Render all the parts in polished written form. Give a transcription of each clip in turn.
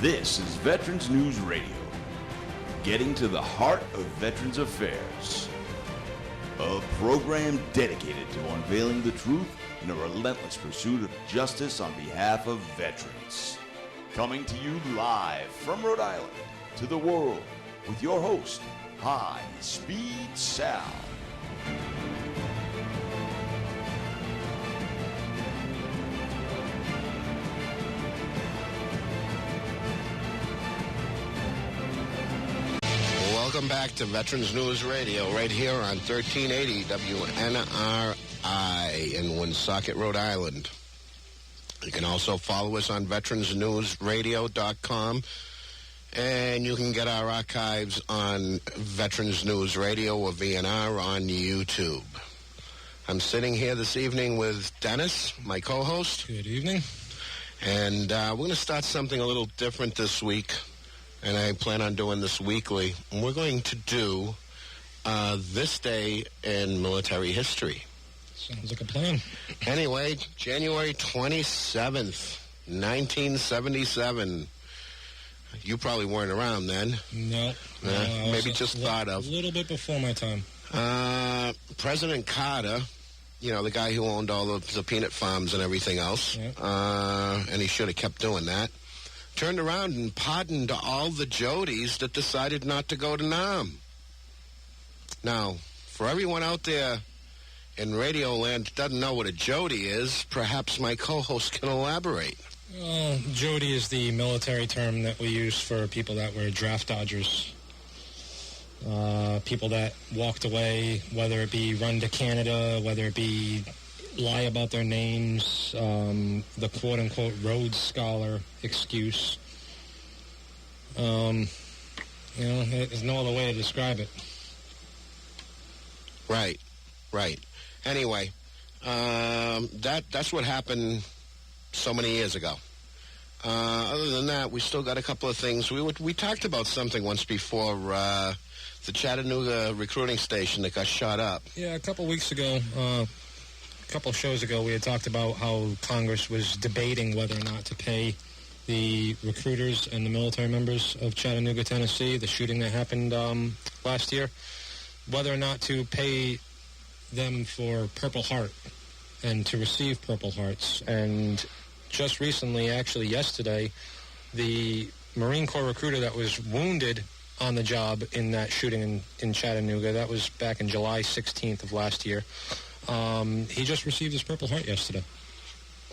This is Veterans News Radio, getting to the heart of Veterans Affairs. A program dedicated to unveiling the truth in a relentless pursuit of justice on behalf of veterans. Coming to you live from Rhode Island to the world with your host, High Speed Sal. Welcome back to Veterans News Radio, right here on 1380 WNRI in Woonsocket, Rhode Island. You can also follow us on veteransnewsradio.com, and you can get our archives on Veterans News Radio or VNR on YouTube. I'm sitting here this evening with Dennis, my co-host. Good evening. And we're going to start something a little different this week. And I plan on doing this weekly. We're going to do this day in military history. Sounds like a plan. Anyway, January 27th, 1977. You probably weren't around then. No. Maybe just thought of. A little bit before my time. President Carter, you know, the guy who owned all the peanut farms and everything else, Yep. And he should have kept doing that, turned around and pardoned all the Jodies that decided not to go to Nam. Now, for everyone out there in Radio Land that doesn't know what a Jody is, perhaps my co-host can elaborate. Jody is the military term that we use for people that were draft dodgers. People that walked away, whether it be run to Canada, whether it be lie about their names, the quote-unquote Rhodes Scholar excuse. There's no other way to describe it. Right. Anyway, that's what happened so many years ago. Other than that, we still got a couple of things. We talked about something once before, the Chattanooga recruiting station that got shot up. Yeah, a couple weeks ago, a couple shows ago, we had talked about how Congress was debating whether or not to pay the recruiters and the military members of Chattanooga, Tennessee, the shooting that happened last year, whether or not to pay them for Purple Heart and to receive Purple Hearts. And just recently, actually yesterday, the Marine Corps recruiter that was wounded on the job in that shooting in Chattanooga, that was back in July 16th of last year, he just received his Purple Heart yesterday.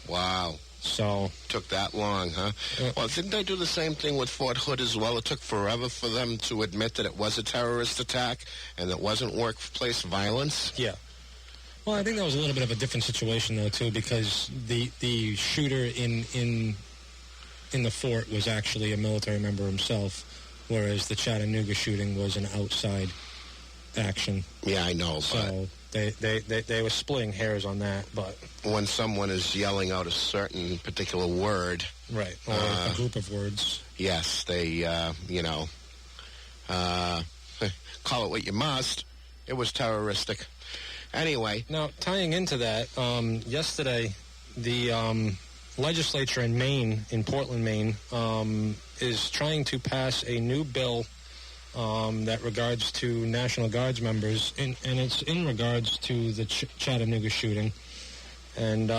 Wow. So took that long, huh? Well, didn't they do the same thing with Fort Hood as well? It took forever for them to admit that it was a terrorist attack and it wasn't workplace violence. Yeah. Well, I think that was a little bit of a different situation, though, too, because the shooter in the fort was actually a military member himself, whereas the Chattanooga shooting was an outside action. Yeah, I know. So they were splitting hairs on that, but when someone is yelling out a certain particular word, right, or a group of words, yes, they call it what you must. It was terroristic. Anyway, now tying into that, yesterday the legislature in Maine, in Portland, Maine, is trying to pass a new bill that regards to National Guards members, and it's in regards to the Chattanooga shooting. And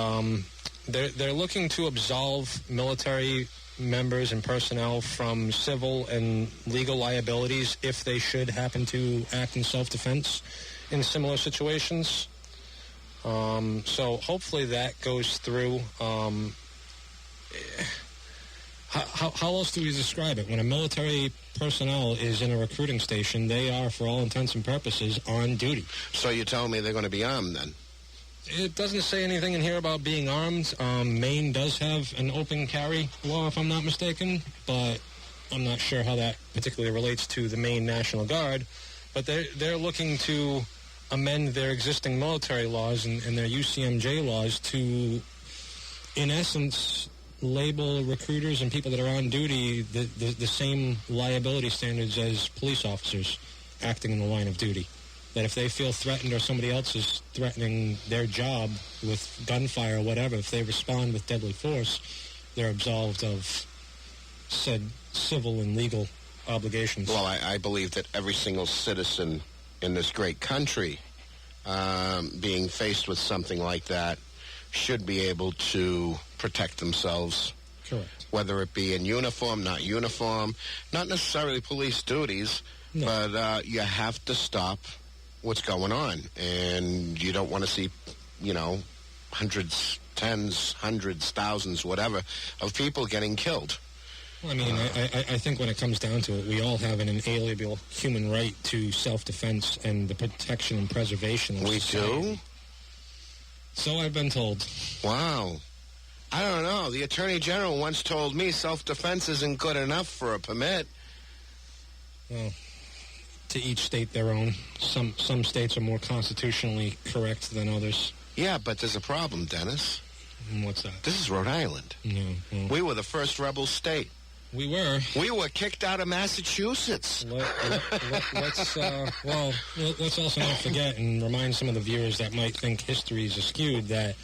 they're looking to absolve military members and personnel from civil and legal liabilities if they should happen to act in self-defense in similar situations. So hopefully that goes through. How else do we describe it? When a military personnel is in a recruiting station, they are, for all intents and purposes, on duty. So you're telling me they're going to be armed then? It doesn't say anything in here about being armed. Maine does have an open carry law, if I'm not mistaken, but I'm not sure how that particularly relates to the Maine National Guard. But they're looking to amend their existing military laws and their UCMJ laws to, in essence, label recruiters and people that are on duty the same liability standards as police officers acting in the line of duty. That if they feel threatened or somebody else is threatening their job with gunfire or whatever, if they respond with deadly force, they're absolved of said civil and legal obligations. Well, I believe that every single citizen in this great country being faced with something like that should be able to protect themselves. Correct. Whether it be in uniform, not necessarily police duties, No. but you have to stop what's going on. And you don't want to see, hundreds, tens, hundreds, thousands, whatever, of people getting killed. Well, I mean, I think when it comes down to it, we all have an inalienable human right to self-defense and the protection and preservation of society. Do? So I've been told. Wow. I don't know. The Attorney General once told me self-defense isn't good enough for a permit. Well, to each state their own. Some states are more constitutionally correct than others. Yeah, but there's a problem, Dennis. And what's that? This is Rhode Island. No. Well, We were the first rebel state. we were. We were kicked out of Massachusetts. Let's also not forget and remind some of the viewers that might think history is skewed that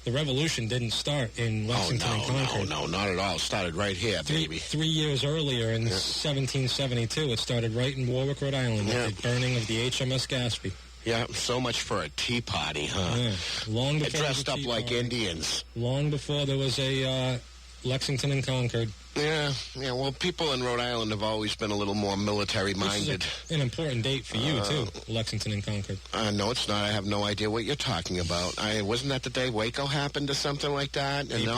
the revolution didn't start in Lexington and Concord. No, not at all. It started right here, baby. 3 years earlier in 1772, it started right in Warwick, Rhode Island, with the burning of the HMS Gaspee. Yeah, so much for a tea party, huh? Yeah. Long It before dressed up like Indians. Long before there was a Lexington and Concord. Yeah, well, people in Rhode Island have always been a little more military-minded. This is an important date for you, too, Lexington and Concord. No, it's not. I have no idea what you're talking about. Wasn't that the day Waco happened or something like that? And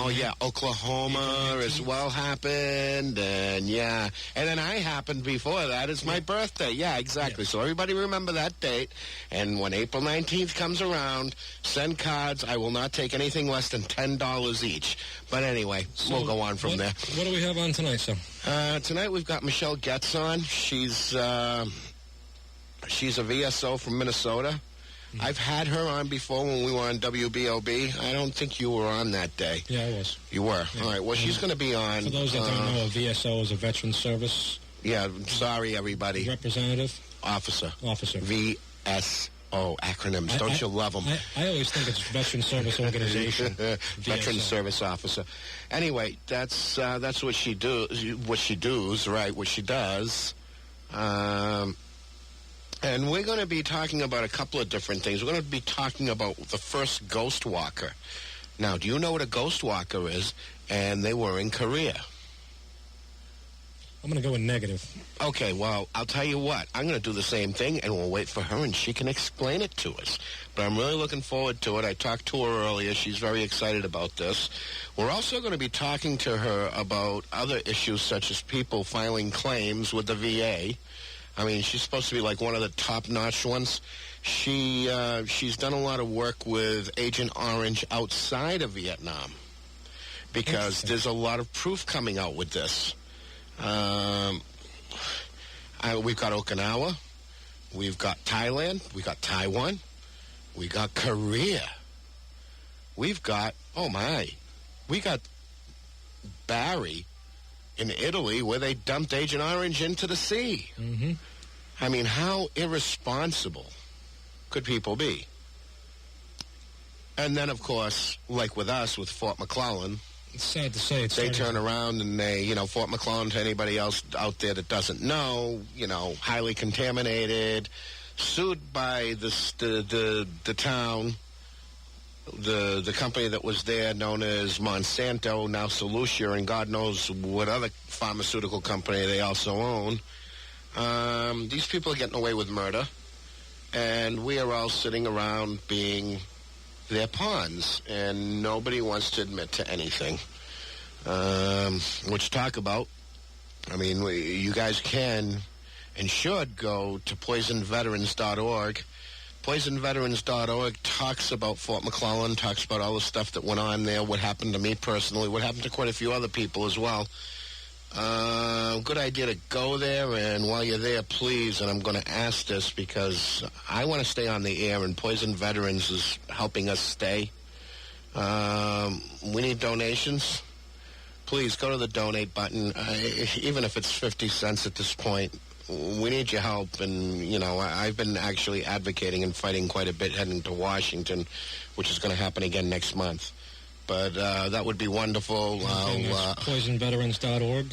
Oklahoma as well happened. And then I happened before that. It's my birthday. Yeah, exactly. Yeah. So everybody remember that date. And when April 19th comes around, send cards. I will not take anything less than $10 each. But anyway, we'll go on from there. What do we have on tonight, sir? Tonight we've got Michelle Gatz on. She's a VSO from Minnesota. Mm-hmm. I've had her on before when we were on WBOB. I don't think you were on that day. Yeah, I was. You were? Yeah. All right. Well, she's going to be on. For those that don't know, a VSO is a Veteran Service. Yeah, sorry, everybody. Representative? Officer. VSO. Acronyms. Don't you love them? I always think it's Veteran Service Organization. Veteran Service Officer. Anyway, that's what she does. What she does. And we're going to be talking about a couple of different things. We're going to be talking about the first ghost walker. Now, do you know what a ghost walker is? And they were in Korea. I'm going to go with negative. Okay, well, I'll tell you what. I'm going to do the same thing, and we'll wait for her, and she can explain it to us. But I'm really looking forward to it. I talked to her earlier. She's very excited about this. We're also going to be talking to her about other issues, such as people filing claims with the VA. I mean, she's supposed to be like one of the top-notch ones. She's done a lot of work with Agent Orange outside of Vietnam because there's a lot of proof coming out with this. We've got Okinawa, we've got Thailand, we've got Taiwan, we got Korea, we've got, we got Bari in Italy where they dumped Agent Orange into the sea. Mm-hmm. I mean, how irresponsible could people be? And then, of course, like with us, with Fort McClellan, it's sad to say they turn around and they, Fort McClellan, to anybody else out there that doesn't know, highly contaminated, sued by the town, the company that was there known as Monsanto, now Solutia, and God knows what other pharmaceutical company they also own. These people are getting away with murder, and we are all sitting around being their pawns, and nobody wants to admit to anything. What you talk about, I mean, you guys can and should go to poisonveterans.org. Poisonveterans.org talks about Fort McClellan, talks about all the stuff that went on there, what happened to me personally, what happened to quite a few other people as well. Good idea to go there, and while you're there, please, and I'm going to ask this because I want to stay on the air, and Poison Veterans is helping us stay. We need donations. Please go to the donate button, even if it's 50 cents at this point. We need your help, and, I've been actually advocating and fighting quite a bit heading to Washington, which is going to happen again next month. But that would be wonderful. PoisonVeterans.org.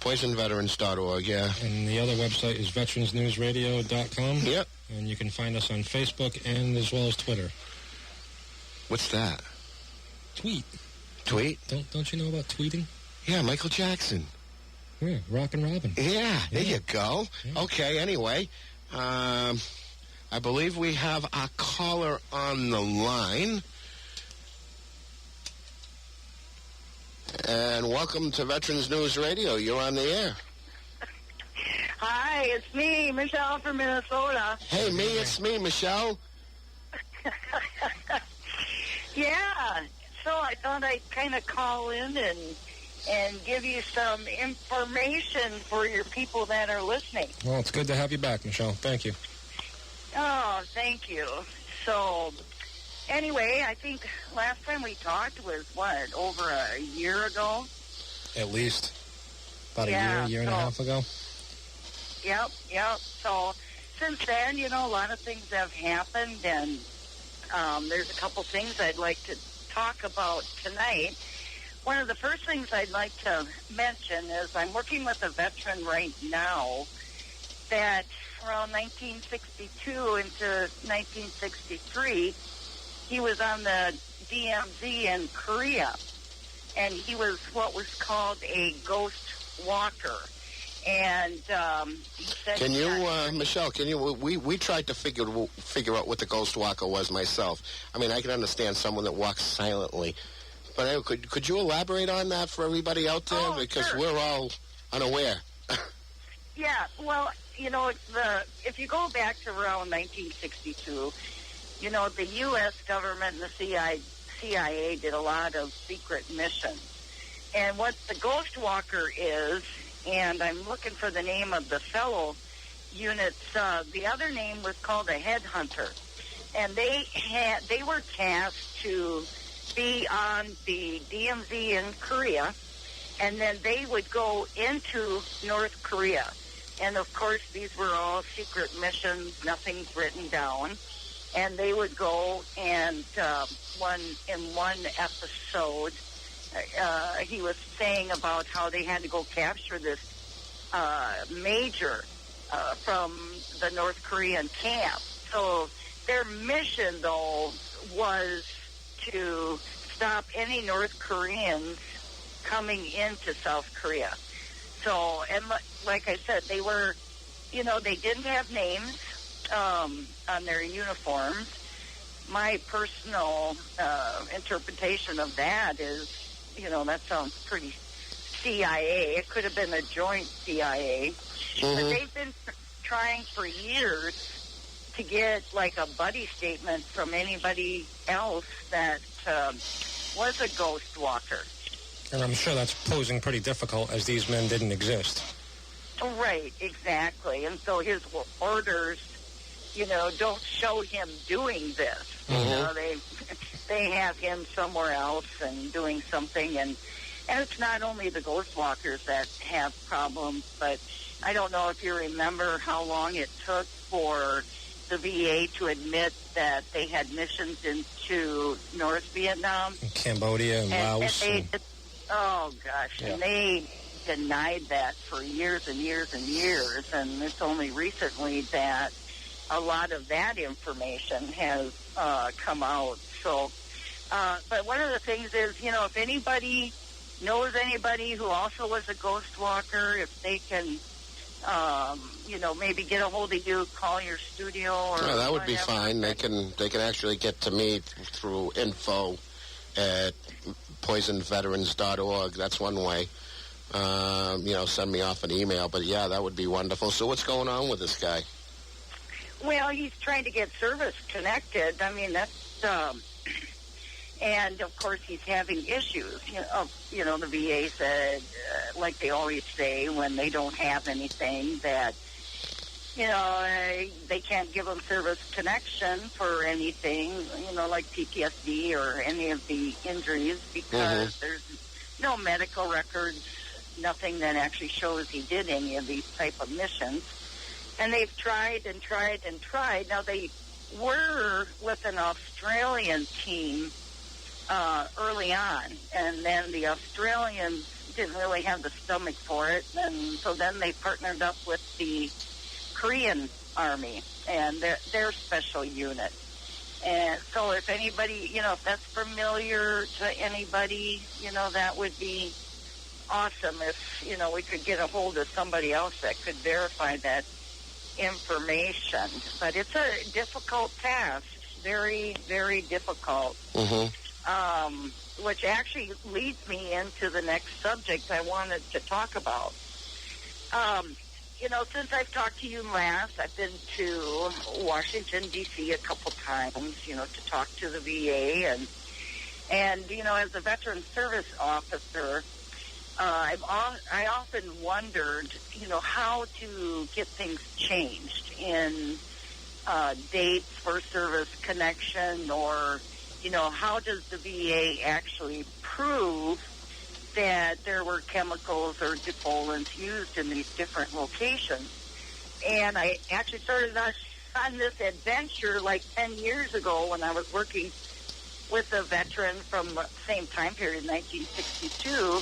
PoisonVeterans.org, yeah. And the other website is VeteransNewsRadio.com. Yep. And you can find us on Facebook and as well as Twitter. What's that? Tweet. Tweet? Don't you know about tweeting? Yeah, Michael Jackson. Yeah, Rockin' Robin. Yeah, there you go. Yeah. Okay, anyway, I believe we have our caller on the line. And welcome to Veterans News Radio. You're on the air. Hi, it's me, Michelle from Minnesota. Hey, it's me, Michelle. Yeah, so I thought I'd kind of call in and give you some information for your people that are listening. Well, it's good to have you back, Michelle. Thank you. Oh, thank you. So, anyway, I think last time we talked was, over a year ago? At least. About a year and a half ago. Yep. So, since then, a lot of things have happened, and there's a couple things I'd like to talk about tonight. One of the first things I'd like to mention is I'm working with a veteran right now that around 1962 into 1963, he was on the DMZ in Korea, and he was what was called a ghost walker. And he said, can you, Michelle? Can you? We tried to figure out what the ghost walker was myself. I mean, I can understand someone that walks silently, but could you elaborate on that for everybody out there? Because sure. We're all unaware. Yeah. Well, if you go back to around 1962, the U.S. government and the CIA did a lot of secret missions, and what the ghost walker is. And I'm looking for the name of the fellow units. The other name was called a headhunter, and they were tasked to be on the DMZ in Korea, and then they would go into North Korea. And of course, these were all secret missions. Nothing's written down, and they would go and one episode. He was saying about how they had to go capture this major from the North Korean camp. So their mission, though, was to stop any North Koreans coming into South Korea. So, and like I said, they were, they didn't have names on their uniforms. My personal interpretation of that is, that sounds pretty CIA. It could have been a joint CIA. Mm-hmm. But they've been trying for years to get, like, a buddy statement from anybody else that was a ghost walker. And I'm sure that's posing pretty difficult, as these men didn't exist. Right, exactly. And so his orders, don't show him doing this. Mm-hmm. They have him somewhere else and doing something, and it's not only the ghost walkers that have problems, but I don't know if you remember how long it took for the VA to admit that they had missions into North Vietnam. Cambodia and Laos. Oh, gosh, yeah. And they denied that for years and years and years, and it's only recently that a lot of that information has come out. So, but one of the things is, if anybody knows anybody who also was a ghost walker, if they can, maybe get a hold of you, call your studio or that would whatever. be fine. They can actually get to me through info at poisonveterans.org. That's one way. Send me off an email. But, yeah, that would be wonderful. So what's going on with this guy? Well, he's trying to get service connected. I mean, that's... and, of course, he's having issues. The VA said, like they always say when they don't have anything, that, they can't give him service connection for anything, like PTSD or any of the injuries because there's no medical records, nothing that actually shows he did any of these type of missions. And they've tried and tried and tried. Now, they were with an Australian team early on, and then the Australians didn't really have the stomach for it, and so then they partnered up with the Korean Army and their special unit. And so if anybody, if that's familiar to anybody, that would be awesome if, we could get a hold of somebody else that could verify that information. But it's a difficult task, very, very difficult. Which actually leads me into the next subject I wanted to talk about. Since I've talked to you last, I've been to Washington, D.C. a couple times, to talk to the VA. And as a veteran service officer, I often wondered, how to get things changed in dates for service connection, or how does the VA actually prove that there were chemicals or defoliants used in these different locations? And I actually started on this adventure like 10 years ago when I was working with a veteran from the same time period, 1962,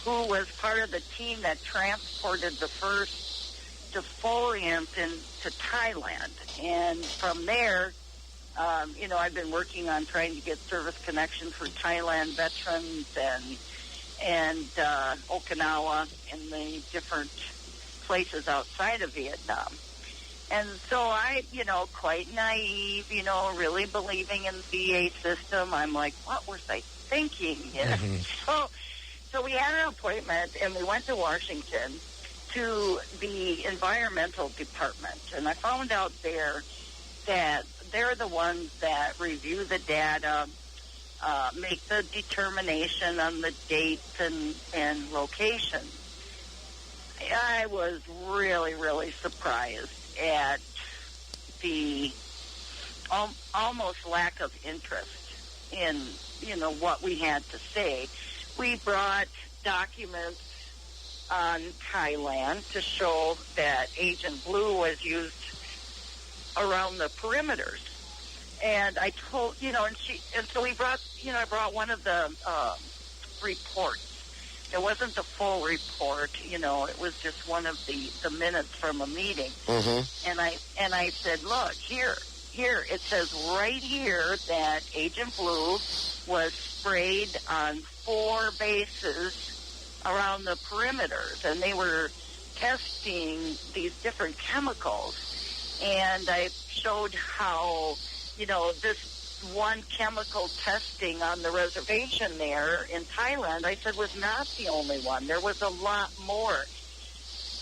who was part of the team that transported the first defoliant into Thailand. And from there, I've been working on trying to get service connection for Thailand veterans and Okinawa and the different places outside of Vietnam. And so I, quite naive, really believing in the VA system. I'm like, what was I thinking? So we had an appointment, and we went to Washington to the environmental department. And I found out there that they're the ones that review the data, make the determination on the dates and locations. I was really, really surprised at the almost lack of interest in, what we had to say. We brought documents on Thailand to show that Agent Blue was used around the perimeters. And I told, and so we brought, I brought one of the reports. It wasn't the full report, it was just one of the minutes from a meeting. And I said, look, here, it says right here that Agent Blue was sprayed on 4 bases around the perimeters, and they were testing these different chemicals. And I showed how, this one chemical testing on the reservation there in Thailand, I said, was not the only one. There was a lot more,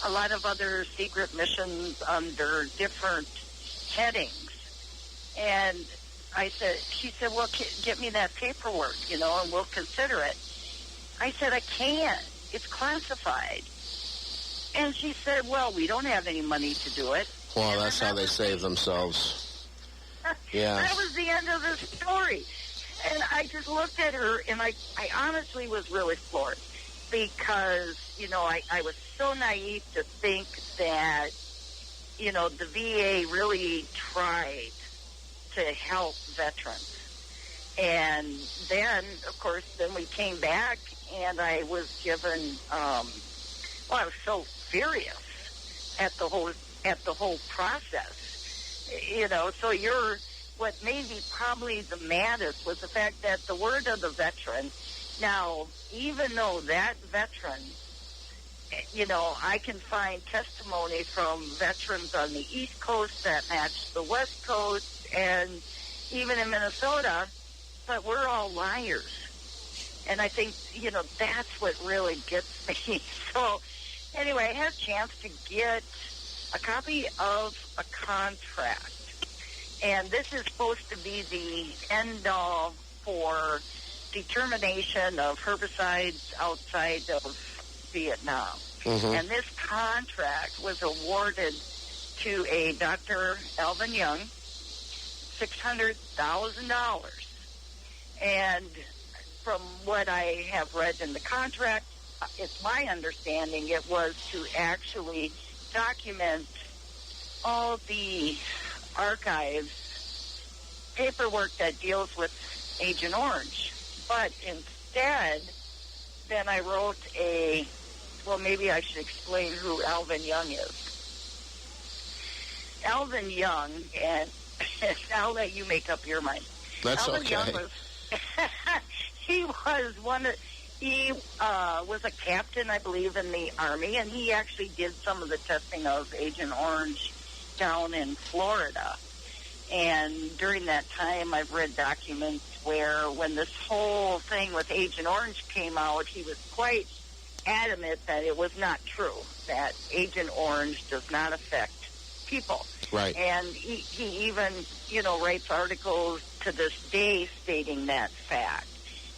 a lot of other secret missions under different headings. And she said, well, get me that paperwork, and we'll consider it. I said, I can't. It's classified. And she said, well, we don't have any money to do it. Well, that's how they save themselves. Yeah. That was the end of the story. And I just looked at her, and I honestly was really floored because, I was so naive to think that, the VA really tried to help veterans. And then, of course, we came back, and I was given, I was so furious at the whole process. So what made me probably the maddest was the fact that the word of the veteran. Now, even though that veteran, I can find testimony from veterans on the East Coast that match the West Coast and even in Minnesota, but we're all liars. And I think, that's what really gets me. So, anyway, I had a chance to get a copy of a contract. And this is supposed to be the end-all for determination of herbicides outside of Vietnam. And this contract was awarded to a Dr. Alvin Young, $600,000. And from what I have read in the contract, it's my understanding it was to actually document all the archives, paperwork that deals with Agent Orange. But instead, then I wrote maybe I should explain who Alvin Young is. Alvin Young, and I'll let you make up your mind. That's Alvin okay. Young was, he was a captain, I believe, in the Army, and he actually did some of the testing of Agent Orange down in Florida. And during that time, I've read documents where when this whole thing with Agent Orange came out, he was quite adamant that it was not true, that Agent Orange does not affect people. Right. And he even, writes articles to this day stating that fact.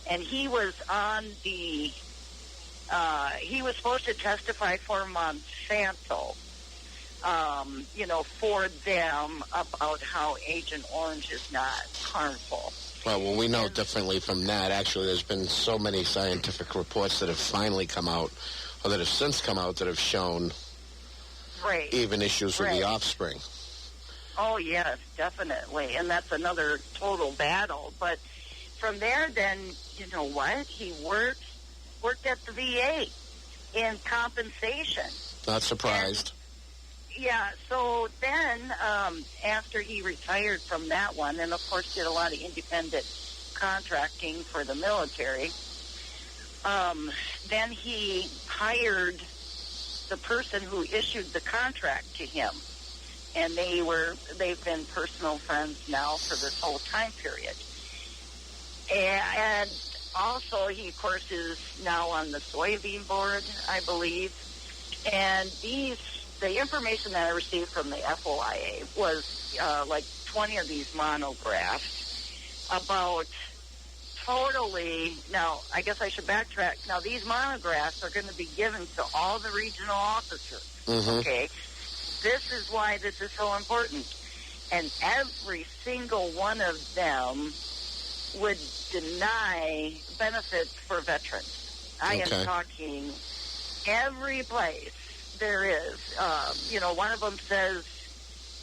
And he was on he was supposed to testify for Monsanto, for them about how Agent Orange is not harmful. Well, we know differently from that. Actually, there's been so many scientific reports that have finally come out, or that have since come out, that have shown even issues with the offspring. Oh, yes, definitely. And that's another total battle. But from there, then, you know what? He worked at the VA in compensation. Not surprised. So then after he retired from that one, and of course did a lot of independent contracting for the military, then he hired the person who issued the contract to him. And they've been personal friends now for this whole time period. And also he, of course, is now on the soybean board, I believe. And the information that I received from the FOIA was like 20 of these monographs about totally, now I guess I should backtrack. Now these monographs are going to be given to all the regional officers, okay? This is why this is so important. And every single one of them would deny benefits for veterans. I am talking every place there is. One of them says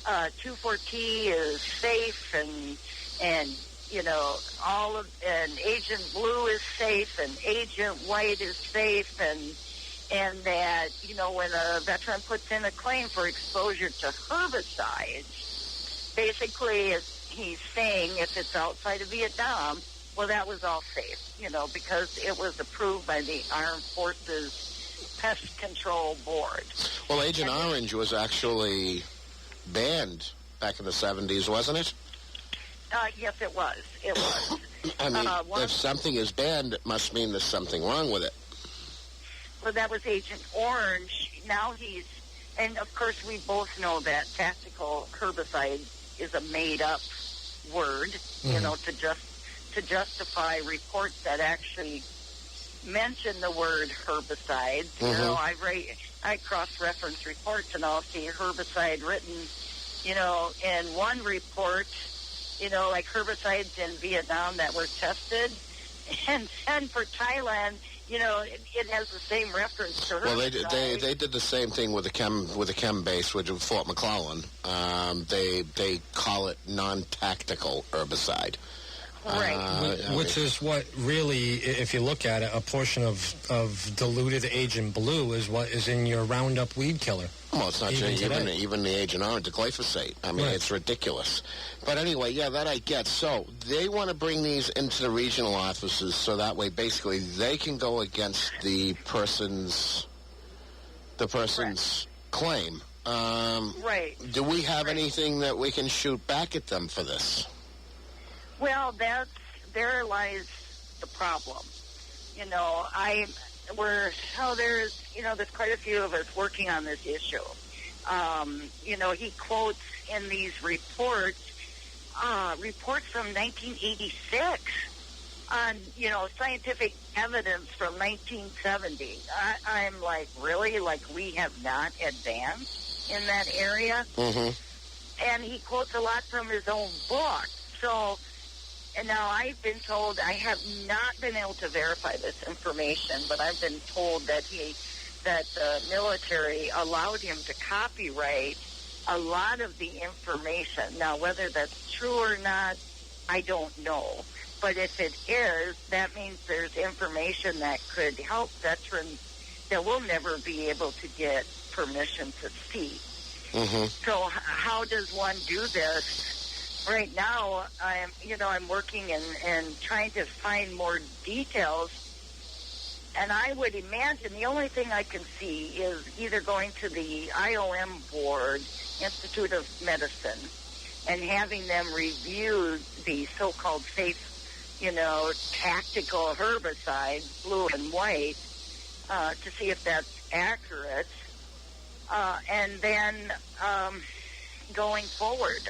2,4-T is safe, and Agent Blue is safe, and Agent White is safe, and that, when a veteran puts in a claim for exposure to herbicides, basically he's saying if it's outside of Vietnam, well, that was all safe, because it was approved by the Armed Forces Pest Control Board. Well, Agent Orange was actually banned back in the 70s, wasn't it? Yes, it was. It was. I mean, if something is banned, it must mean there's something wrong with it. Well, that was Agent Orange. Now and of course we both know that tactical herbicide is a made-up word, to justify reports that actually mention the word herbicide. I cross-reference reports, and I'll see herbicide written, in one report, like herbicides in Vietnam that were tested, and for Thailand, it has the same reference to herbicide. Well, they did the same thing with the chem base with Fort McClellan. They call it non-tactical herbicide. Right. Which is what really, if you look at it, a portion of diluted Agent Blue is what is in your Roundup weed killer. Well, it's not even the Agent Orange, the glyphosate. I mean, It's ridiculous. But anyway, that I get. So they want to bring these into the regional offices so that way, basically, they can go against the person's claim. Right. Do we have anything that we can shoot back at them for this? Well, there lies the problem. There's quite a few of us working on this issue. He quotes in these reports from 1986 on, scientific evidence from 1970. I'm like, really? Like, we have not advanced in that area? Mm-hmm. And he quotes a lot from his own book. So, and now I've been told, I have not been able to verify this information, but I've been told that the military allowed him to copyright a lot of the information. Now, whether that's true or not, I don't know. But if it is, that means there's information that could help veterans that will never be able to get permission to see. Mm-hmm. So how does one do this? Right now, I'm working and trying to find more details. And I would imagine the only thing I can see is either going to the IOM board, Institute of Medicine, and having them review the so-called safe, tactical herbicides, blue and white, to see if that's accurate. And then going forward,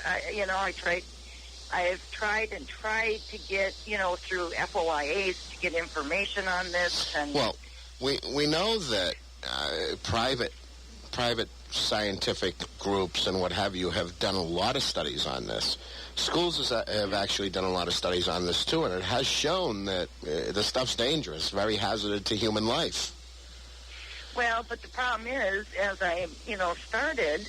I've tried to get, through FOIAs to get information on this. And well, we know that private scientific groups and what have you have done a lot of studies on this. Schools have actually done a lot of studies on this too, and it has shown that the stuff's dangerous, very hazardous to human life. Well, but the problem is, as I, started,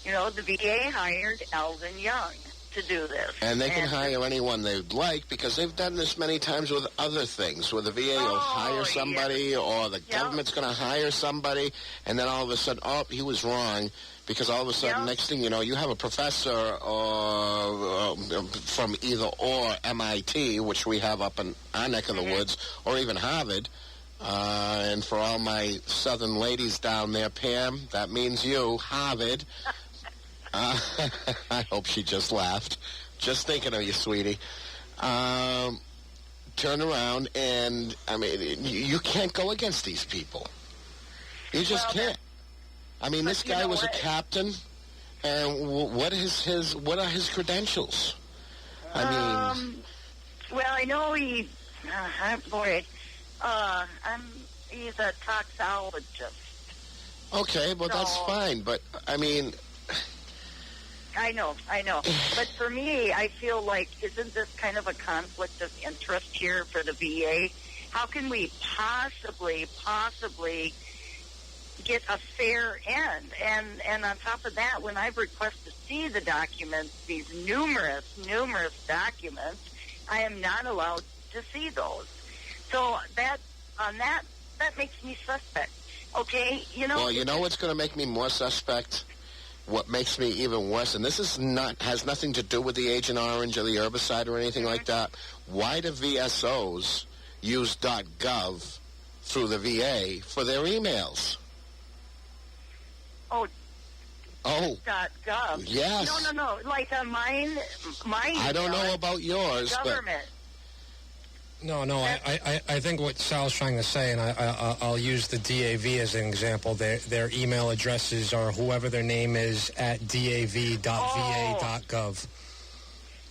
the VA hired Alvin Young to do this. And they can hire anyone they'd like because they've done this many times with other things, where the VA will hire somebody or the government's going to hire somebody, and then all of a sudden, he was wrong, because all of a sudden, next thing you know, you have a professor from either or MIT, which we have up in our neck of the woods, or even Harvard. And for all my southern ladies down there, Pam, that means you, Harvard. I hope she just laughed. Just thinking of you, sweetie. Turn around and, you can't go against these people. You just can't. This guy was a captain, and what are his credentials? Well, I know he, he's a toxologist. Okay, well, that's fine, but, I know. But for me, I feel like, isn't this kind of a conflict of interest here for the VA? How can we possibly get a fair end? And on top of that, when I've requested to see the documents, these numerous documents, I am not allowed to see those. So that makes me suspect. Okay, Well, you know what's going to make me more suspect? What makes me even worse, and this has nothing to do with the Agent Orange or the herbicide or anything like that. Why do VSOs use .gov through the VA for their emails? Oh. .gov. Yes. No. Like on mine. I don't know about yours, government. No, I think what Sal's trying to say, and I'll use the DAV as an example, their email addresses are whoever their name is at dav.va.gov.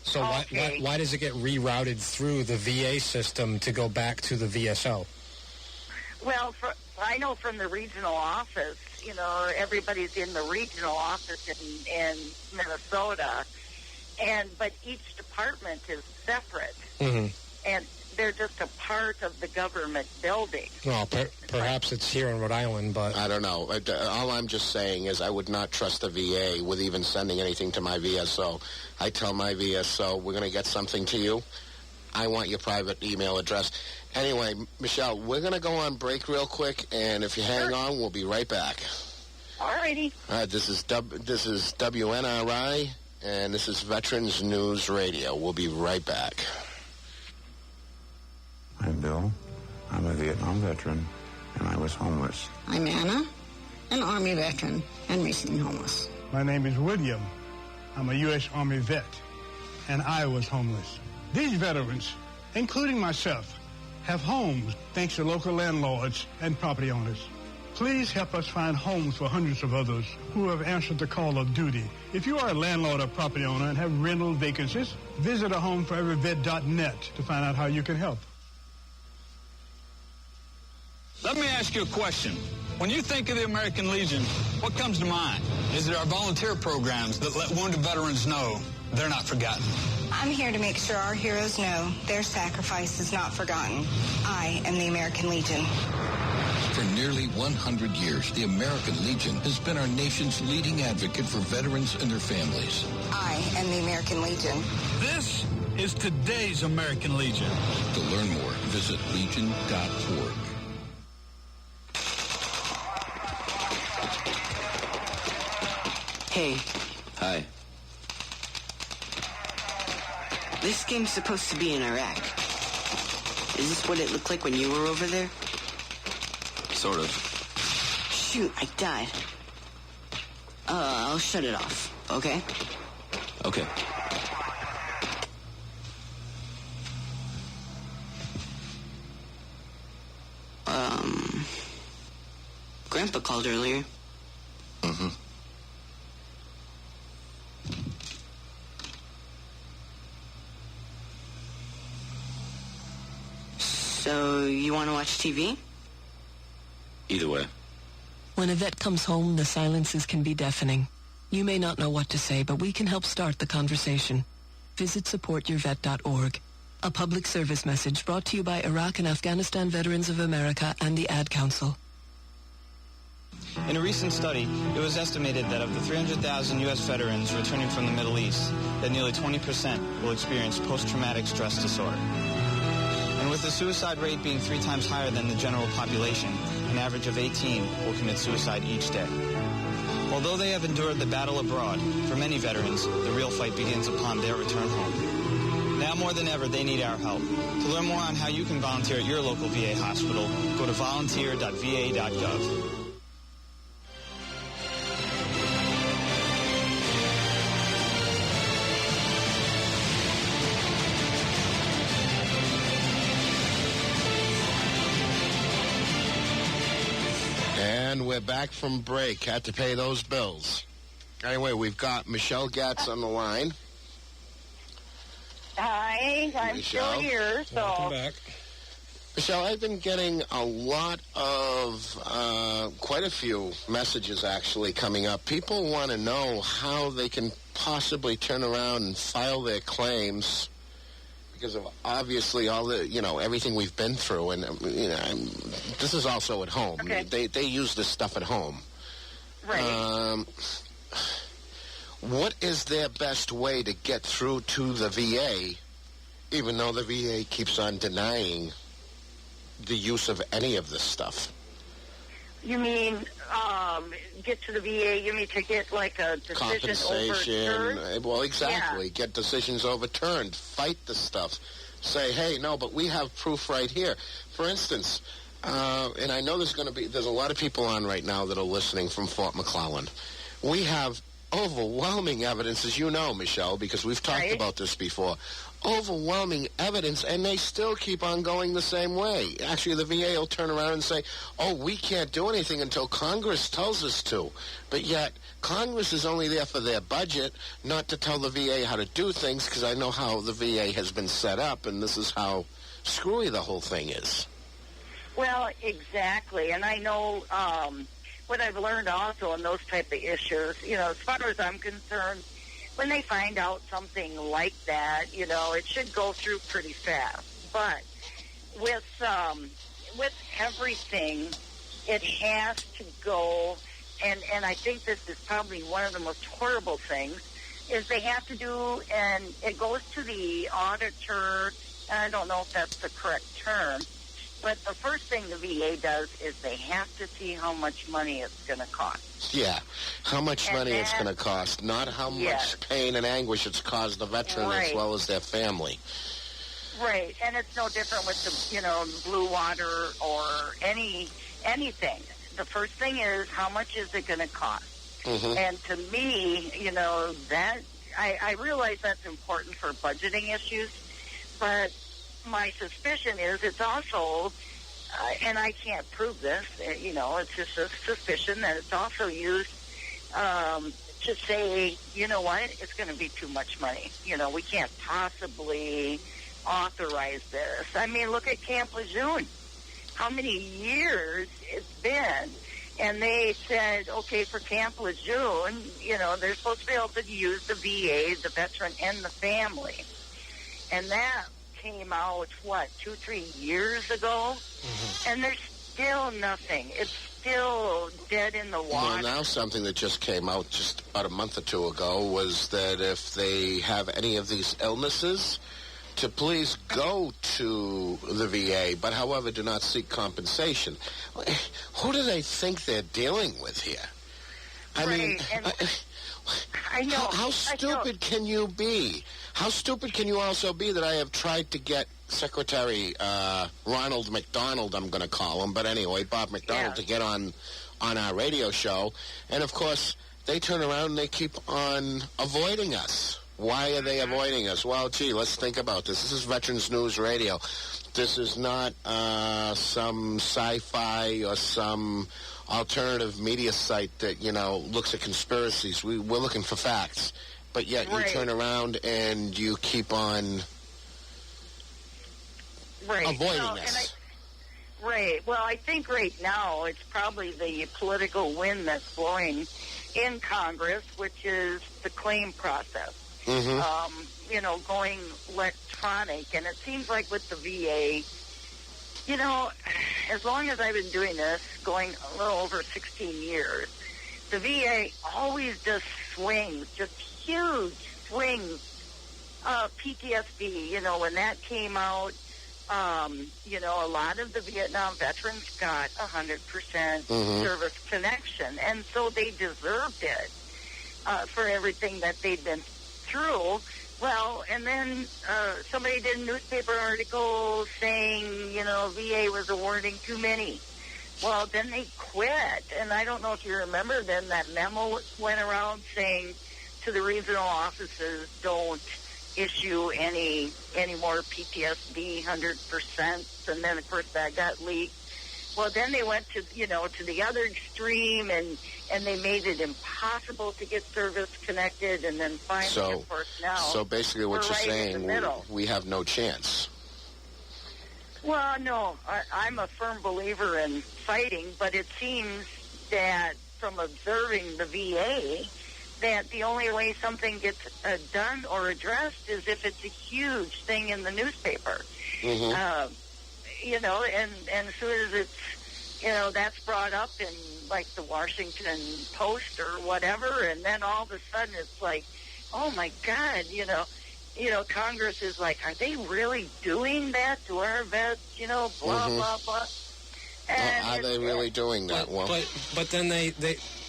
So why does it get rerouted through the VA system to go back to the VSO? Well, I know from the regional office, everybody's in the regional office in Minnesota, but each department is separate. Mm-hmm. And they're just a part of the government building. Well, perhaps it's here in Rhode Island, but I don't know. All I'm just saying is I would not trust the VA with even sending anything to my VSO. I tell my VSO, we're going to get something to you. I want your private email address. Anyway, Michelle, we're going to go on break real quick, and if you hang on, we'll be right back. All righty. All right, this is WNRI, and this is Veterans News Radio. We'll be right back. I'm Bill. I'm a Vietnam veteran, and I was homeless. I'm Anna, an Army veteran and recently homeless. My name is William. I'm a U.S. Army vet, and I was homeless. These veterans, including myself, have homes thanks to local landlords and property owners. Please help us find homes for hundreds of others who have answered the call of duty. If you are a landlord or property owner and have rental vacancies, visit ahomeforeveryvet.net to find out how you can help. Let me ask you a question. When you think of the American Legion, what comes to mind? Is it our volunteer programs that let wounded veterans know they're not forgotten? I'm here to make sure our heroes know their sacrifice is not forgotten. I am the American Legion. For nearly 100 years, the American Legion has been our nation's leading advocate for veterans and their families. I am the American Legion. This is today's American Legion. To learn more, visit legion.org. Hey. Hi. This game's supposed to be in Iraq. Is this what it looked like when you were over there? Sort of. Shoot, I died. I'll shut it off, okay? Okay. Grandpa called earlier. Mm-hmm. So, you want to watch TV? Either way. When a vet comes home, the silences can be deafening. You may not know what to say, but we can help start the conversation. Visit supportyourvet.org. A public service message brought to you by Iraq and Afghanistan Veterans of America and the Ad Council. In a recent study, it was estimated that of the 300,000 U.S. veterans returning from the Middle East, that nearly 20% will experience post-traumatic stress disorder. And with the suicide rate being 3 times higher than the general population, an average of 18 will commit suicide each day. Although they have endured the battle abroad, for many veterans, the real fight begins upon their return home. Now more than ever, they need our help. To learn more on how you can volunteer at your local VA hospital, go to volunteer.va.gov. And we're back from break. Had to pay those bills. Anyway, we've got Michelle Gatz on the line. Hi, I'm Michelle. still here. So. Welcome back. Michelle, I've been getting a lot of, quite a few messages actually coming up. People want to know how they can possibly turn around and file their claims because of obviously all the, everything we've been through. And, this is also at home. Okay. They use this stuff at home. Right. What is their best way to get through to the VA, even though the VA keeps on denying the use of any of this stuff? You mean get to the VA? You mean to get like a decision Compensation. overturned? Well, exactly. Yeah. Get decisions overturned. Fight the stuff. Say, hey, no, but we have proof right here. For instance, and I know there's a lot of people on right now that are listening from Fort McClellan. We have overwhelming evidence, as you know, Michelle, because we've talked about this before. Overwhelming evidence, and they still keep on going the same way. Actually, the VA will turn around and say, oh, we can't do anything until Congress tells us to. But yet, Congress is only there for their budget, not to tell the VA how to do things, because I know how the VA has been set up, and this is how screwy the whole thing is. Well, exactly. And I know what I've learned also in those type of issues, as far as I'm concerned, when they find out something like that, it should go through pretty fast. But with everything, it has to go, and I think this is probably one of the most horrible things, is they have to do, and it goes to the auditor, and I don't know if that's the correct term, but the first thing the VA does is they have to see how much money it's going to cost. Yeah, how much money it's going to cost, not how much pain and anguish it's caused the veteran as well as their family. Right, and it's no different with the, blue water or anything. The first thing is how much is it going to cost? Mm-hmm. And to me, that I realize that's important for budgeting issues, but my suspicion is it's also, and I can't prove this, it's just a suspicion that it's also used to say, you know what, it's going to be too much money. We can't possibly authorize this. I mean, look at Camp Lejeune. How many years it's been? And they said, okay, for Camp Lejeune, they're supposed to be able to use the VA, the veteran, and the family. And that came out, 2-3 years ago? Mm-hmm. And they're still nothing. It's still dead in the water. Well, now something that just came out just about a month or two ago was that if they have any of these illnesses, to please go to the VA, but however, do not seek compensation. Who do they think they're dealing with here? I mean, I know. How stupid can you be? How stupid can you also be that I have tried to get Secretary Ronald McDonald, I'm going to call him, but anyway, Bob McDonald, to get on our radio show, and of course, they turn around and they keep on avoiding us. Why are they avoiding us? Well, gee, let's think about this. This is Veterans News Radio. This is not some sci-fi or some alternative media site that, looks at conspiracies. We're looking for facts. But yet you turn around and you keep on avoiding us. Well, I think right now it's probably the political wind that's blowing in Congress, which is the claim process. Going electronic. And it seems like with the VA, as long as I've been doing this, going a little over 16 years, the VA always does swings, just huge swings. PTSD, when that came out, a lot of the Vietnam veterans got 100% service connection. And so they deserved it for everything that they'd been through. Well, and then somebody did a newspaper article saying, VA was awarding too many. Well, then they quit. And I don't know if you remember then that memo went around saying to the regional offices, don't issue any more PTSD 100%. And then, of course, that got leaked. Well, then they went to the other extreme, and they made it impossible to get service connected, and then finally, of course, now. So basically what you're saying, we have no chance. Well, no, I'm a firm believer in fighting, but it seems that from observing the VA, that the only way something gets done or addressed is if it's a huge thing in the newspaper. And as soon as it's, that's brought up in, like, the Washington Post or whatever, and then all of a sudden it's like, oh, my God, Congress is like, are they really doing that to our vets, blah, blah, blah. Are they really doing that? But then they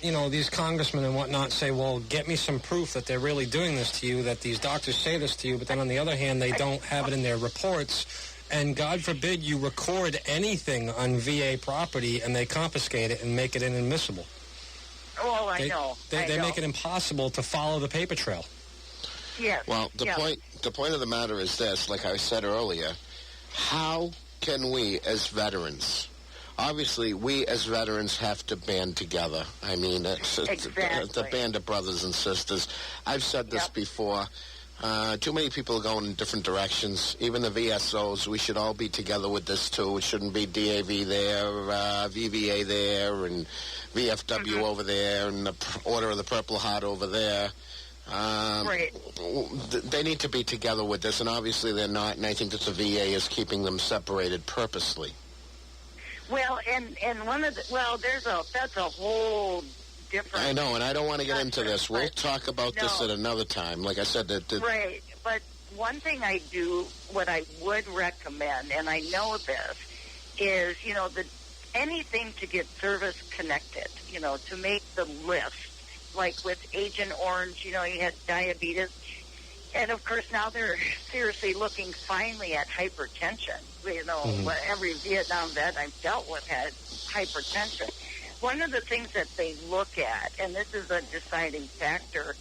these congressmen and whatnot say, well, get me some proof that they're really doing this to you, that these doctors say this to you, but then on the other hand, they don't have it in their reports. And God forbid you record anything on VA property and they confiscate it and make it inadmissible. Oh, I know. They make it impossible to follow the paper trail. Yes. Well, the point of the matter is this, like I said earlier, how can we as veterans, obviously we as veterans have to band together. I mean, it's a band of brothers and sisters. I've said this before. Too many people are going in different directions. Even the VSOs, we should all be together with this, too. It shouldn't be DAV there, VVA there, and VFW over there, and the Order of the Purple Heart over there. They need to be together with this, and obviously they're not, and I think that the VA is keeping them separated purposely. Well, and that's a whole different. I know, and I don't want to get into this. We'll talk about this at another time. Like I said, right. But one thing what I would recommend, and I know this, is anything to get service connected. To make the list. Like with Agent Orange, you had diabetes, and of course now they're seriously looking finally at hypertension. Every Vietnam vet I've dealt with had hypertension. One of the things that they look at, and this is a deciding factor,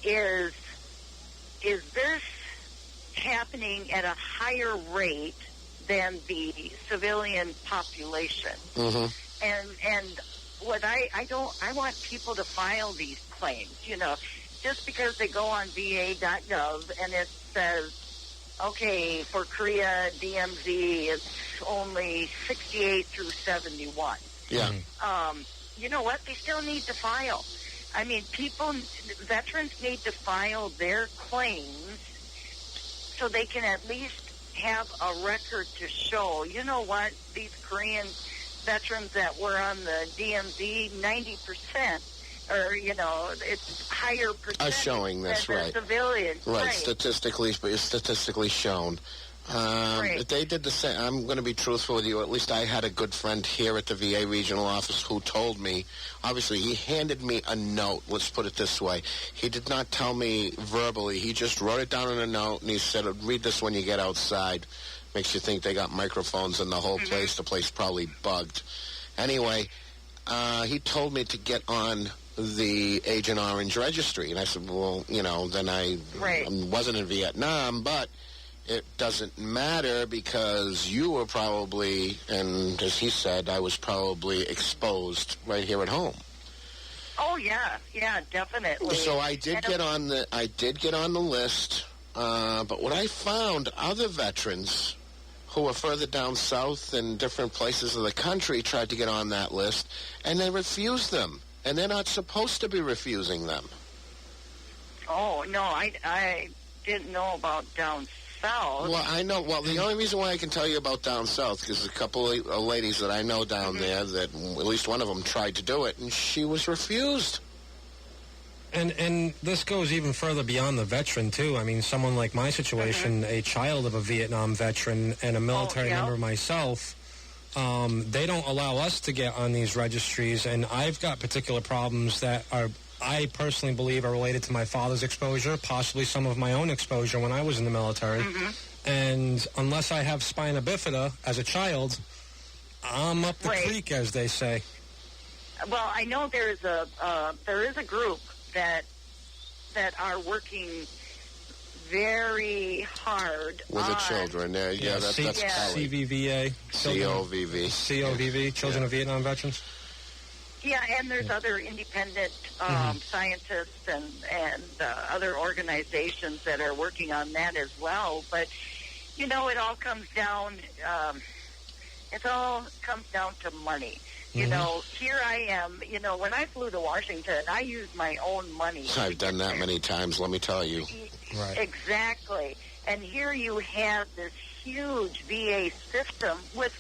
is this happening at a higher rate than the civilian population? And what I want people to file these claims, just because they go on va.gov and it says, okay, for Korea, DMZ, it's only 68 through 71. Yeah. You know what? They still need to file. I mean, veterans need to file their claims so they can at least have a record to show, you know what, these Koreans, veterans that were on the DMZ, 90%, or, it's higher percentage are showing this, than right? Civilians. Right, statistically shown. Right. They did the same. I'm going to be truthful with you. At least I had a good friend here at the VA regional office who told me, obviously, he handed me a note. Let's put it this way. He did not tell me verbally. He just wrote it down in a note, and he said, read this when you get outside. Makes you think they got microphones in the whole place. The place probably bugged. Anyway, he told me to get on the Agent Orange registry. And I said, well, then I wasn't in Vietnam, but it doesn't matter because you were probably, and as he said, I was probably exposed right here at home. Oh yeah, definitely. So I did get on the list, but what I found, other veterans who were further down south in different places of the country tried to get on that list, and they refused them, and they're not supposed to be refusing them. Oh no, I didn't know about down south. Well, I know. Well, the only reason why I can tell you about down south is a couple of ladies that I know down there that at least one of them tried to do it, and she was refused. And this goes even further beyond the veteran, too. I mean, someone like my situation, a child of a Vietnam veteran and a military member myself, they don't allow us to get on these registries, and I've got particular problems that I personally believe are related to my father's exposure, possibly some of my own exposure when I was in the military. And unless I have spina bifida as a child, I'm up the creek, as they say. Well, I know there is a group that are working very hard with the children. That's CVVA, COVV, Children of Vietnam Veterans. Yeah, and there's other independent scientists and other organizations that are working on that as well. But it all comes down. To money. Here I am. When I flew to Washington, I used my own money. I've done that many times. Let me tell you. Right. Exactly. And here you have this huge VA system with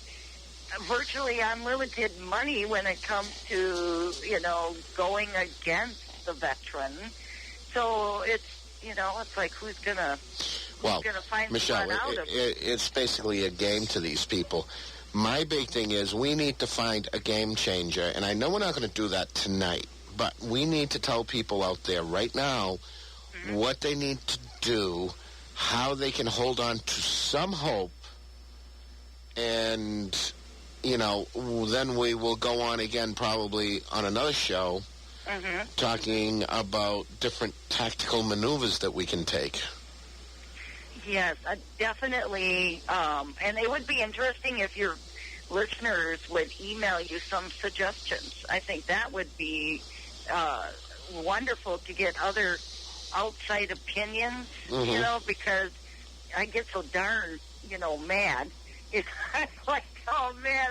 virtually unlimited money when it comes to, going against the veteran. So it's like who's gonna find Michelle, out of it? It's basically a game to these people. My big thing is we need to find a game changer, and I know we're not going to do that tonight, but we need to tell people out there right now what they need to do, how they can hold on to some hope, and then we will go on again probably on another show talking about different tactical maneuvers that we can take. Yes, definitely. And it would be interesting if your listeners would email you some suggestions. I think that would be wonderful to get other outside opinions, because I get so darn, mad. It's like, oh, man,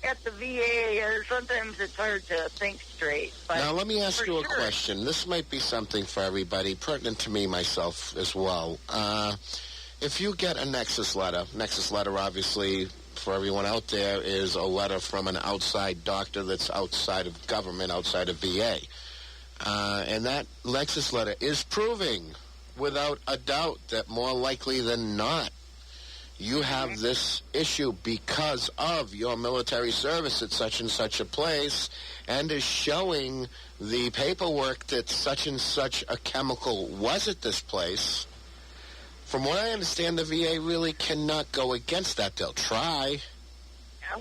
at the VA, sometimes it's hard to think straight. But now, let me ask you a question. This might be something for everybody, pertinent to me, myself, as well. If you get a Nexus letter, obviously, for everyone out there, is a letter from an outside doctor that's outside of government, outside of VA. And that Nexus letter is proving, without a doubt, that more likely than not, you have this issue because of your military service at such and such a place, and is showing the paperwork that such and such a chemical was at this place. From what I understand, the VA really cannot go against that. They'll try.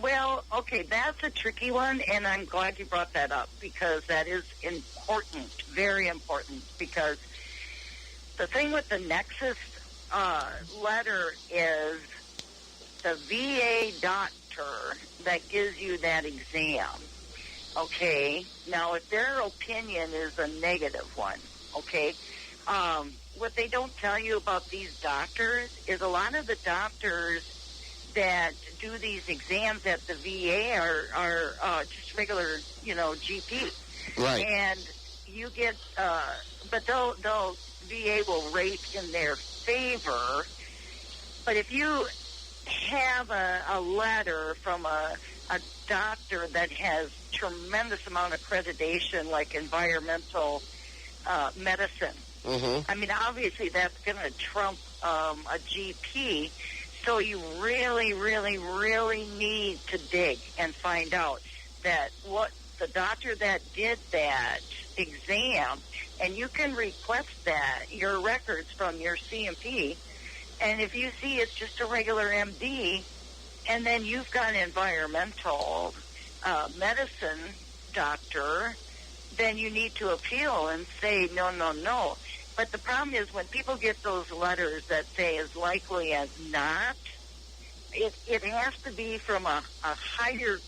Well, okay, that's a tricky one, and I'm glad you brought that up because that is important, very important, because the thing with the Nexus letter is the VA doctor that gives you that exam, okay? Now, if their opinion is a negative one, okay, what they don't tell you about these doctors is a lot of the doctors that do these exams at the VA are just regular, GP. Right. And you get, but they'll VA will rate in their favor. But if you have a letter from a a doctor that has tremendous amount of accreditation, like environmental medicine. Mm-hmm. I mean, obviously that's going to trump a GP, so you really, really, really need to dig and find out that what the doctor that did that exam, and you can request that, your records from your CMP, and if you see it's just a regular MD, and then you've got an environmental medicine doctor, then you need to appeal and say, no, no, no. But the problem is when people get those letters that say as likely as not, it has to be from a higher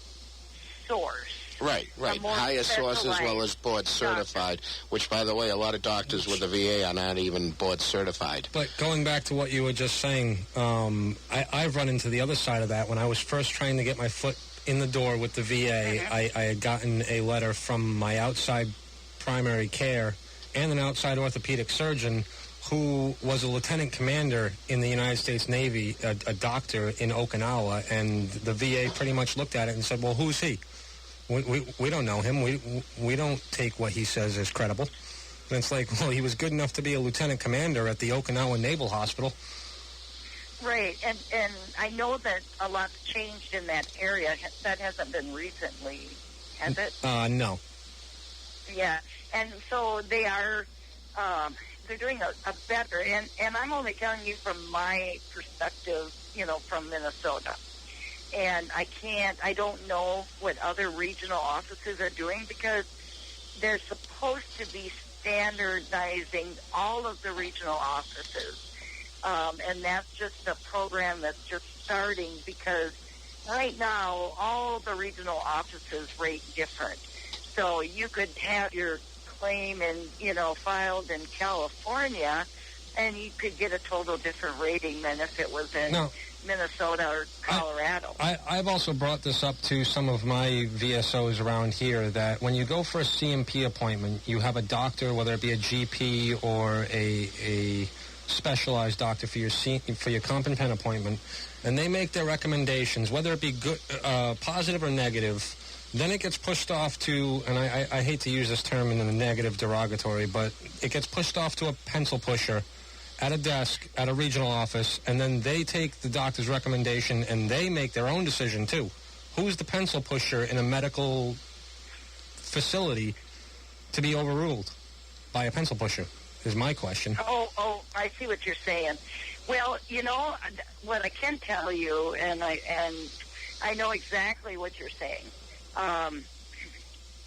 source. Right. Higher source as well as board certified, which, by the way, a lot of doctors with the VA are not even board certified. But going back to what you were just saying, I've run into the other side of that. When I was first trying to get my foot in the door with the VA, I had gotten a letter from my outside primary care and an outside orthopedic surgeon who was a lieutenant commander in the United States Navy, a doctor in Okinawa, and the VA pretty much looked at it and said, well, who's he? We don't know him. We don't take what he says as credible. And it's like, well, he was good enough to be a lieutenant commander at the Okinawa Naval Hospital. Right, and I know that a lot's changed in that area. That hasn't been recently, has it? No. Yeah, and so they are, they're doing a better, and I'm only telling you from my perspective, from Minnesota. And I don't know what other regional offices are doing because they're supposed to be standardizing all of the regional offices. And that's just a program that's just starting because right now all the regional offices rate different. So you could have your claim filed in California and you could get a total different rating than if it was in Minnesota or Colorado. I've also brought this up to some of my VSOs around here that when you go for a CMP appointment, you have a doctor, whether it be a GP or a specialized doctor for your comp and pen appointment, and they make their recommendations, whether it be good, positive or negative. Then it gets pushed off to, and I hate to use this term in a negative derogatory, but it gets pushed off to a pencil pusher at a desk at a regional office, and then they take the doctor's recommendation and they make their own decision too. Who's the pencil pusher in a medical facility to be overruled by a pencil pusher is my question. Oh, I see what you're saying. Well, what I can tell you, and I know exactly what you're saying.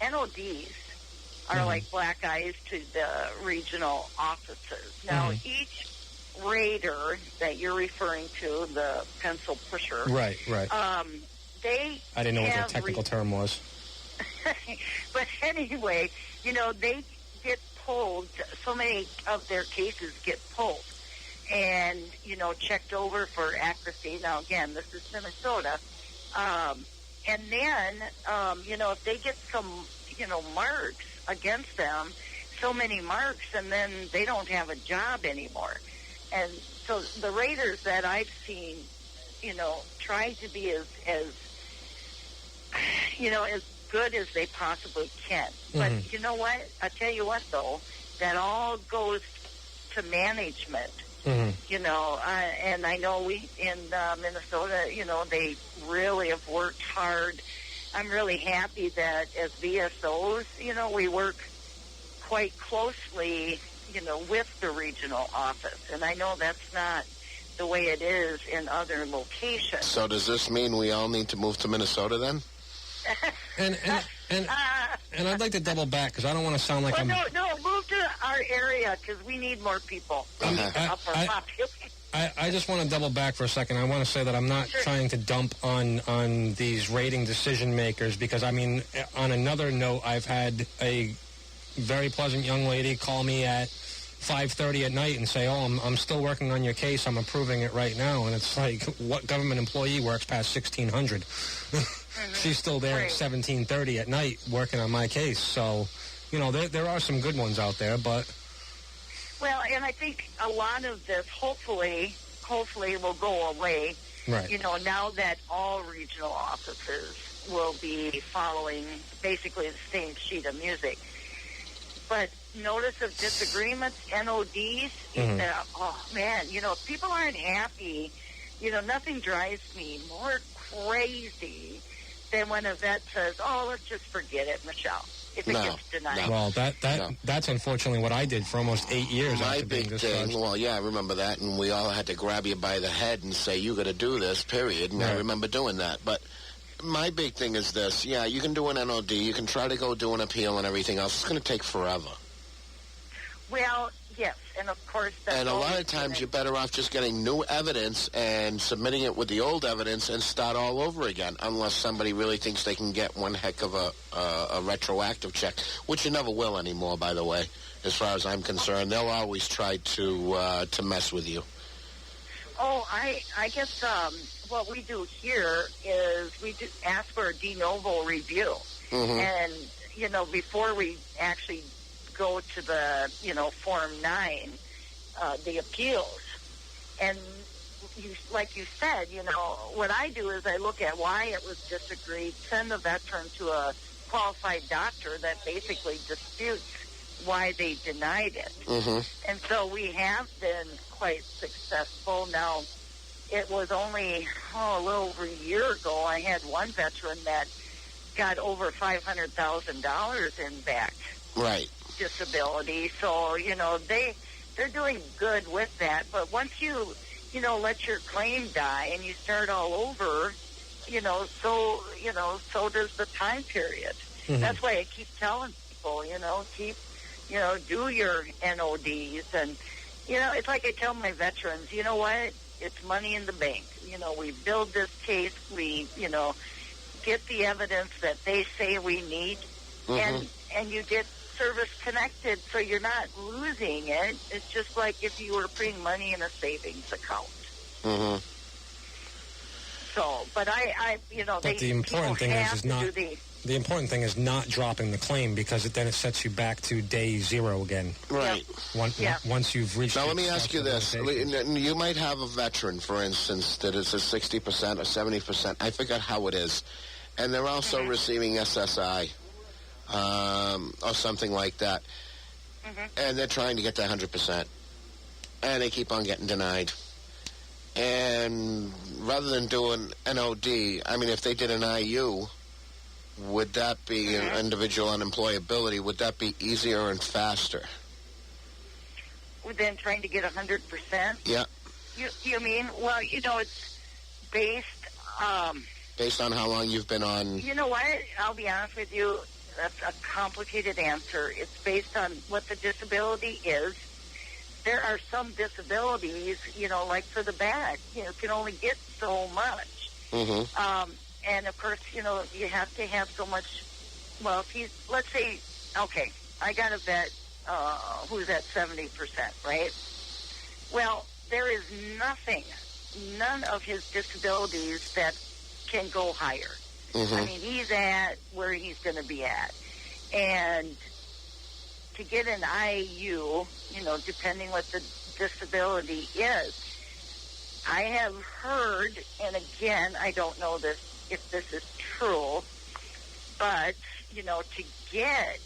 NODs are like black eyes to the regional offices. Now, each rater that you're referring to, the pencil pusher, right. They I didn't know what the technical term was. But anyway, they get pulled. So many of their cases get pulled and checked over for accuracy. Now, again, this is Minnesota, and then if they get some marks against them, so many marks, and then they don't have a job anymore. And so the raters that I've seen, try to be as good as they possibly can. But you know what? I tell you what, though, that all goes to management. And I know we in Minnesota, they really have worked hard. I'm really happy that as VSOs, we work quite closely, with the regional office. And I know that's not the way it is in other locations. So does this mean we all need to move to Minnesota then? And I'd like to double back because I don't want to sound like I'm... No, move to our area because we need more people. Up our population. I just want to double back for a second. I want to say that I'm not trying to dump on these rating decision makers because, I mean, on another note, I've had a very pleasant young lady call me at 5:30 at night and say, I'm still working on your case. I'm approving it right now. And it's like, what government employee works past 1600? She's still there at 17:30 at night working on my case. So, there are some good ones out there, but... Well, and I think a lot of this, hopefully will go away. Right. Now that all regional offices will be following basically the same sheet of music. But notice of disagreements, NODs, oh, man, if people aren't happy, nothing drives me more crazy than when a vet says, oh, let's just forget it, Michelle, if it gets denied. Well, that's unfortunately what I did for almost 8 years. My big thing, well, yeah, I remember that, and we all had to grab you by the head and say, you got to do this, period, and I remember doing that. But my big thing is this, you can do an NOD, you can try to go do an appeal and everything else. It's going to take forever. Well, yes, and of course... And a lot of times you're better off just getting new evidence and submitting it with the old evidence and start all over again, unless somebody really thinks they can get one heck of a retroactive check, which you never will anymore, by the way, as far as I'm concerned. They'll always try to mess with you. Oh, I guess what we do here is we do ask for a de novo review. And, before we actually go to the, Form 9, the appeals. And like you said, what I do is I look at why it was disagreed, send the veteran to a qualified doctor that basically disputes why they denied it. And so we have been quite successful. Now, it was only a little over a year ago, I had one veteran that got over $500,000 in back disability. So, they're doing good with that. But once you, let your claim die and you start all over, so does the time period. That's why I keep telling people, do your NODs. And, it's like I tell my veterans, you know what? It's money in the bank. We build this case. We, get the evidence that they say we need. And you get service connected, so you're not losing it. It's just like if you were putting money in a savings account. So, but But the important thing is not. The important thing is not dropping the claim, because then it sets you back to day zero again. Right. Once you've reached. Now, let me ask you this. You might have a veteran, for instance, that is a 60% or 70%. I forget how it is. And they're also receiving SSI or something like that. And they're trying to get to 100%. And they keep on getting denied. And rather than doing NOD, I mean, if they did an IU, would that be an individual unemployability? Would that be easier and faster? Than trying to get 100%? Yeah. You mean? Well, it's based... based on how long you've been on... You know what? I'll be honest with you. That's a complicated answer. It's based on what the disability is. There are some disabilities, like for the back, can only get so much. And, of course, you have to have so much... Well, let's say, okay, I got a vet who's at 70%, right? Well, there is none of his disabilities that can go higher. I mean, he's at where he's going to be at. And to get an IU, depending what the disability is, I have heard, and again, I don't know if this is true, but, to get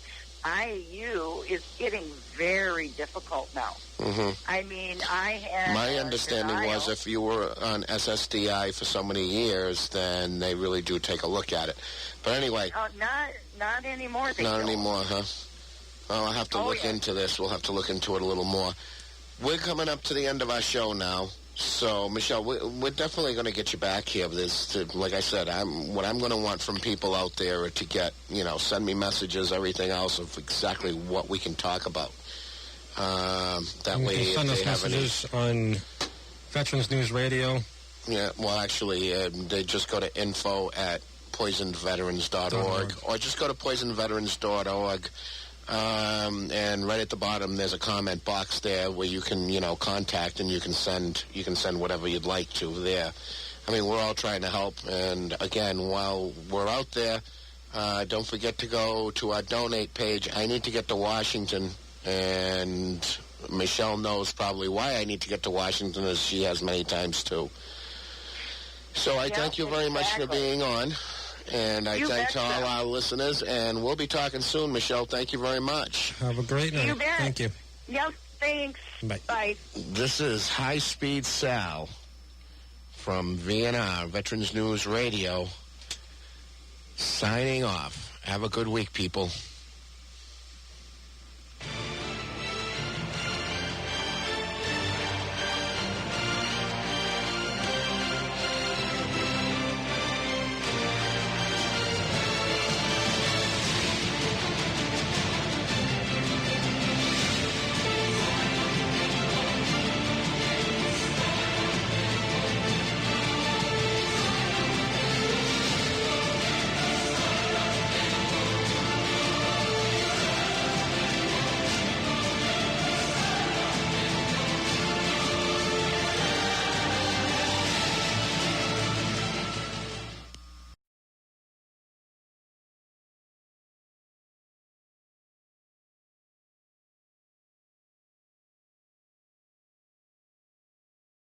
IU is getting very difficult now. I mean, I had... My understanding was if you were on SSDI for so many years, then they really do take a look at it. But anyway... Not anymore. Not anymore, huh? Well, I'll have to look into this. We'll have to look into it a little more. We're coming up to the end of our show now. So, Michelle, we're definitely going to get you back here. Like I said, what I'm going to want from people out there to get, send me messages, everything else of exactly what we can talk about. That way, if send us messages on Veterans News Radio. Yeah, well, actually, they just go to info@poisonedveterans.org, or just go to poisonedveterans.org. And right at the bottom, there's a comment box there where you can, contact, and you can send whatever you'd like to there. I mean, we're all trying to help. And again, while we're out there, don't forget to go to our donate page. I need to get to Washington, and Michelle knows probably why I need to get to Washington, as she has many times too. So I thank you very much for being on. And I You thank betcha. all our listeners, and we'll be talking soon, Michelle. Thank you very much. Have a great night. You bet. Thank you. Yep, thanks. Bye. Bye. This is High Speed Sal from VNR, Veterans News Radio, signing off. Have a good week, people.